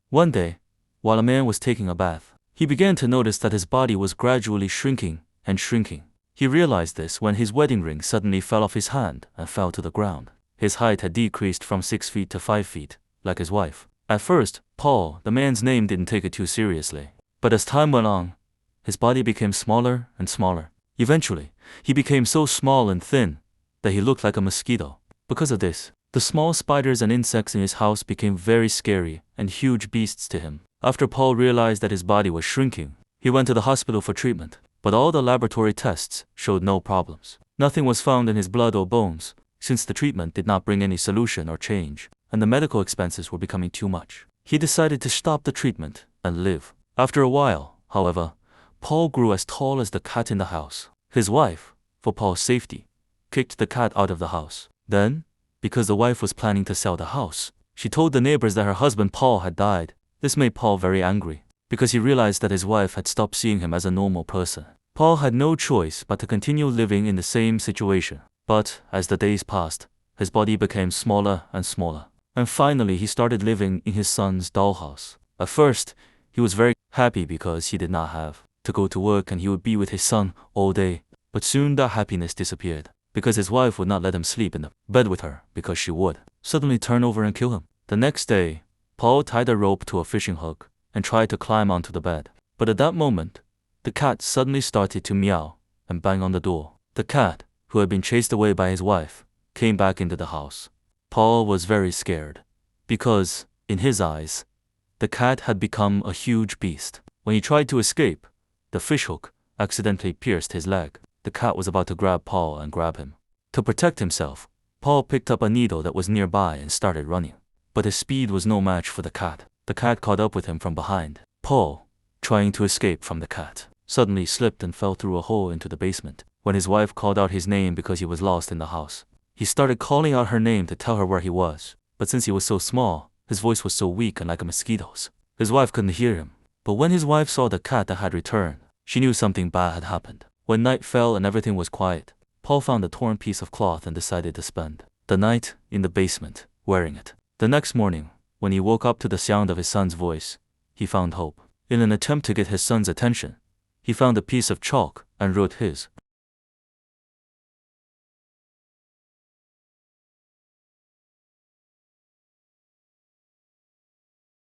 One day, while a man was taking a bath, he began to notice that his body was gradually shrinking and shrinking. He realized this when his wedding ring suddenly fell off his hand and fell to the ground. His height had decreased from 6 feet to 5 feet, like his wife. At first, Paul, the man's name, didn't take it too seriously. But as time went on, his body became smaller and smaller. Eventually, he became so small and thin that he looked like a mosquito. Because of this, the small spiders and insects in his house became very scary and huge beasts to him. After Paul realized that his body was shrinking, he went to the hospital for treatment, but all the laboratory tests showed no problems. Nothing was found in his blood or bones, since the treatment did not bring any solution or change, and the medical expenses were becoming too much. He decided to stop the treatment and live. After a while, however, Paul grew as tall as the cat in the house. His wife, for Paul's safety, kicked the cat out of the house. Then, because the wife was planning to sell the house, she told the neighbors that her husband Paul had died. This made Paul very angry, because he realized that his wife had stopped seeing him as a normal person. Paul had no choice but to continue living in the same situation. But, as the days passed, his body became smaller and smaller. And finally, he started living in his son's dollhouse. At first, he was very happy because he did not have to go to work and he would be with his son all day. But soon that happiness disappeared, because his wife would not let him sleep in the bed with her because she would suddenly turn over and kill him. The next day, Paul tied a rope to a fishing hook and tried to climb onto the bed. But at that moment, the cat suddenly started to meow and bang on the door. The cat, who had been chased away by his wife, came back into the house. Paul was very scared, because, in his eyes, the cat had become a huge beast. When he tried to escape, the fishhook accidentally pierced his leg. The cat was about to grab Paul and grab him. To protect himself, Paul picked up a needle that was nearby and started running. But his speed was no match for the cat. The cat caught up with him from behind. Paul, trying to escape from the cat, suddenly slipped and fell through a hole into the basement. When his wife called out his name because he was lost in the house, he started calling out her name to tell her where he was. But since he was so small, his voice was so weak and like a mosquito's, his wife couldn't hear him. But when his wife saw the cat that had returned, she knew something bad had happened. When night fell and everything was quiet, Paul found a torn piece of cloth and decided to spend the night in the basement, wearing it. The next morning, when he woke up to the sound of his son's voice, he found hope. In an attempt to get his son's attention, he found a piece of chalk and wrote his